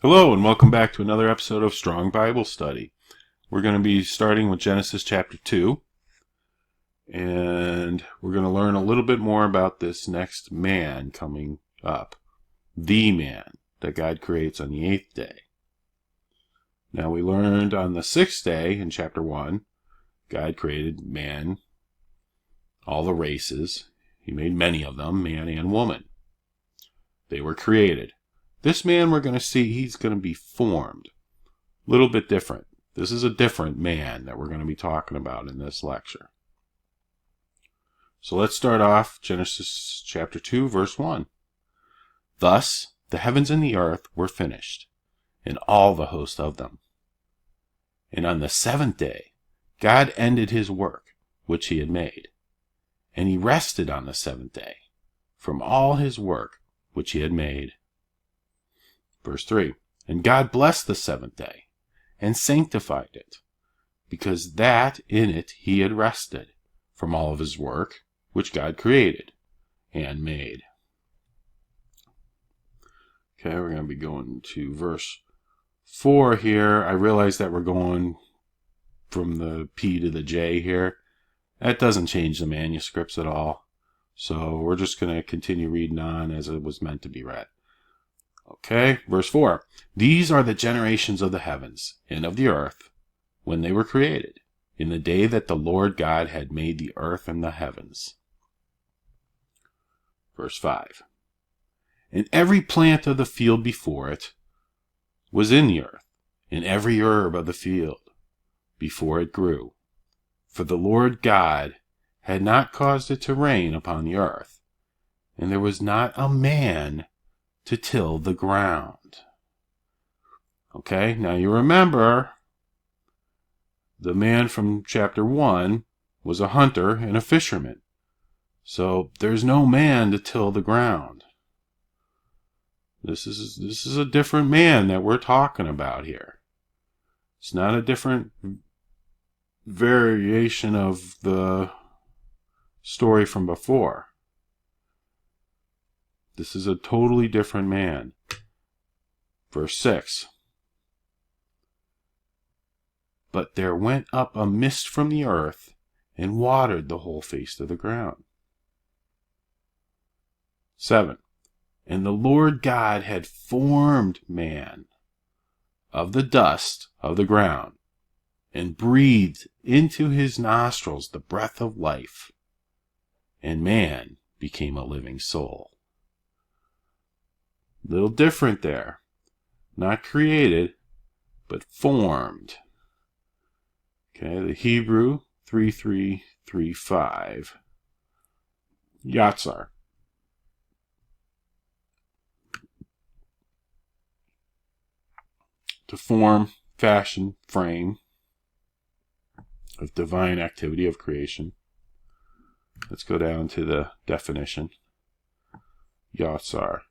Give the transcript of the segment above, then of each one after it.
Hello and welcome back to another episode of Strong Bible Study. We're going to be starting with Genesis chapter 2, and we're going to learn a little bit more about this next man coming up, the man that God creates on the 8th day. Now we learned on the 6th day in chapter 1, God created man, all the races. He made many of them, man and woman. They were created. This man we're going to see, he's going to be formed. A little bit different. This is a different man that we're going to be talking about in this lecture. So let's start off Genesis chapter 2, verse 1. Thus the heavens and the earth were finished, and all the host of them. And on the 7th day God ended his work which he had made, and he rested on the 7th day from all his work which he had made. Verse 3, and God blessed the 7th day, and sanctified it, because that in it he had rested from all of his work which God created and made. Okay, we're going to be going to verse 4 here. I realize that we're going from the P to the J here. That doesn't change the manuscripts at all. So we're just going to continue reading on as it was meant to be read. Okay, verse 4. These are the generations of the heavens and of the earth when they were created, in the day that the Lord God had made the earth and the heavens. Verse 5. And every plant of the field before it was in the earth, and every herb of the field before it grew. For the Lord God had not caused it to rain upon the earth, and there was not a man to till the ground. Okay, now you remember the man from chapter 1 was a hunter and a fisherman. So there's no man to till the ground. This is a different man that we're talking about here. It's not a different variation of the story from before. This is a totally different man. Verse 6. But there went up a mist from the earth and watered the whole face of the ground. 7. And the Lord God had formed man of the dust of the ground and breathed into his nostrils the breath of life, and man became a living soul. Little different there. Not created, but formed. Okay, the Hebrew 3335. Yatzar. To form, fashion, frame of divine activity of creation. Let's go down to the definition. Yatzar.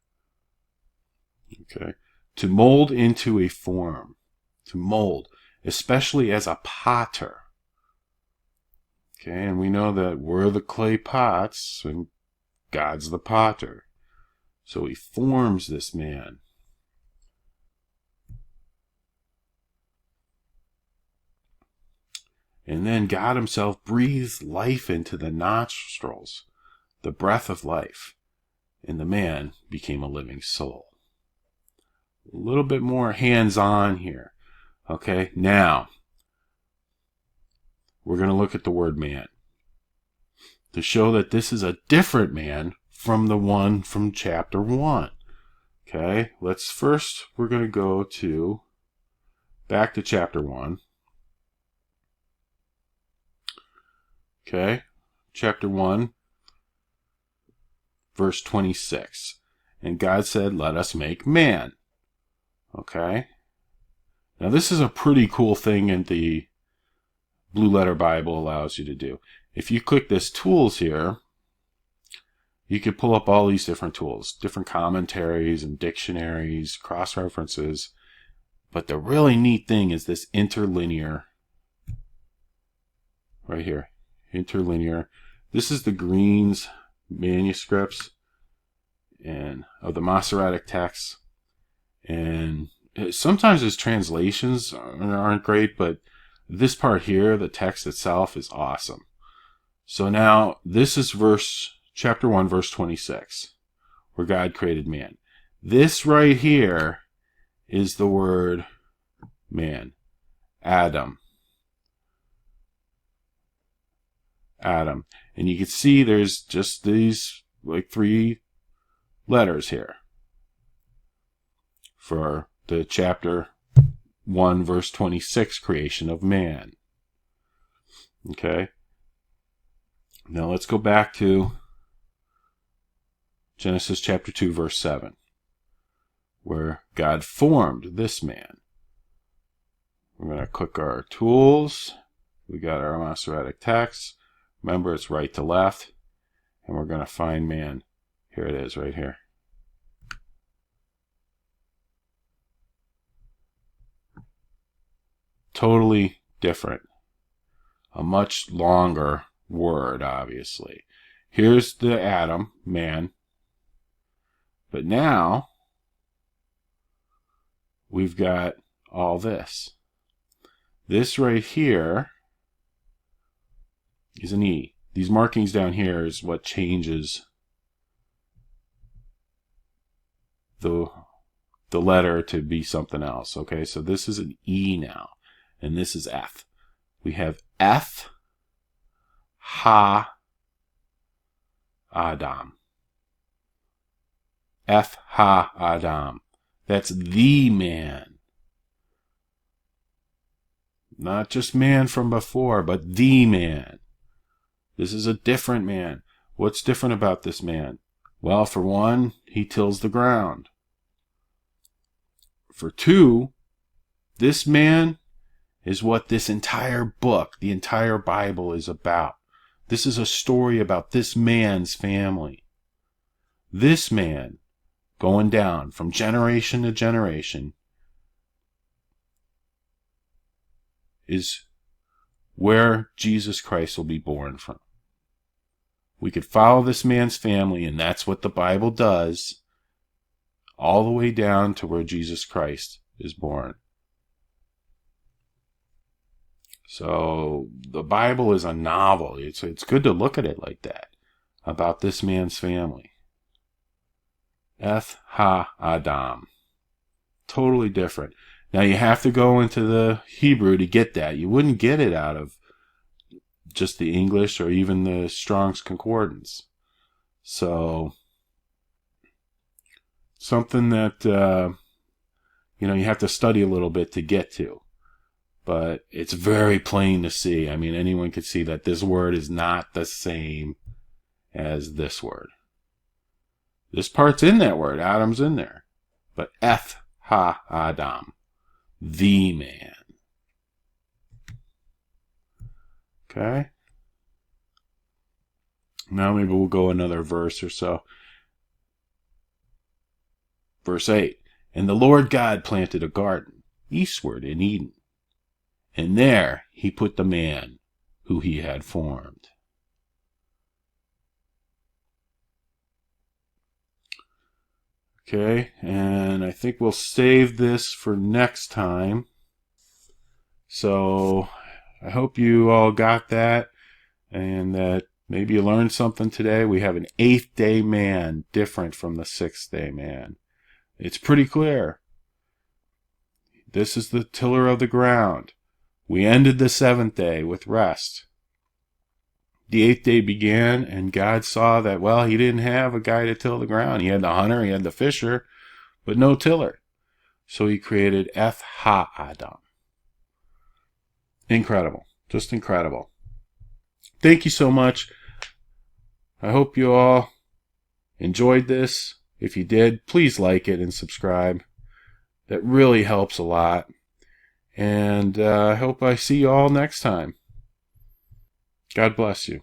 Okay. To mold into a form. To mold, especially as a potter. Okay, and we know that we're the clay pots and God's the potter. So he forms this man. And then God himself breathes life into the nostrils, the breath of life, and the man became a living soul. A little bit more hands-on here. Okay, now we're going to look at the word man to show that this is a different man from the one from chapter 1. Okay, we're going to go back to chapter 1. Okay, chapter 1, verse 26. And God said, let us make man. Okay. Now this is a pretty cool thing and the Blue Letter Bible allows you to do. If you click this tools here, you can pull up all these different tools, different commentaries and dictionaries, cross-references. But the really neat thing is this interlinear right here. Interlinear. This is the Green's manuscripts and of the Masoretic texts. And sometimes his translations aren't great, but this part here, the text itself, is awesome. So now, this is chapter 1, verse 26, where God created man. This right here is the word man. Adam. Adam. And you can see there's just these like 3 letters here for the chapter 1, verse 26 creation of man. Okay? Now let's go back to Genesis chapter 2, verse 7, where God formed this man. We're going to click our tools. We got our Masoretic text. Remember, it's right to left. And we're going to find man. Here it is, right here. Totally different. A much longer word, obviously. Here's the Adam, man. But now, we've got all this. This right here is an E. These markings down here is what changes the letter to be something else. Okay, so this is an E now, and this is F. We have eth-ha-Adam. Eth-ha-Adam. That's the man. Not just man from before, but the man. This is a different man. What's different about this man? Well, for one, he tills the ground. For two, this man is what this entire book, the entire Bible, is about. This is a story about this man's family. This man, going down from generation to generation, is where Jesus Christ will be born from. We could follow this man's family, and that's what the Bible does, all the way down to where Jesus Christ is born. So the Bible is a novel. It's good to look at it like that, about this man's family. Eth-ha-Adam. Totally different. Now you have to go into the Hebrew to get that. You wouldn't get it out of just the English or even the Strong's Concordance. So something that you have to study a little bit to get to. But it's very plain to see. I mean, anyone could see that this word is not the same as this word. This part's in that word. Adam's in there. But eth-ha-Adam. The man. Okay? Now maybe we'll go another verse or so. Verse 8. And the Lord God planted a garden eastward in Eden. And there he put the man who he had formed. Okay, and I think we'll save this for next time. So I hope you all got that and that maybe you learned something today. We have an 8th day man different from the 6th day man. It's pretty clear. This is the tiller of the ground. We ended the 7th day with rest. The 8th day began, and God saw that, well, he didn't have a guy to till the ground. He had the hunter, he had the fisher, but no tiller. So he created eth-ha-Adam. Incredible. Just incredible. Thank you so much. I hope you all enjoyed this. If you did, please like it and subscribe. That really helps a lot. And I hope I see you all next time. God bless you.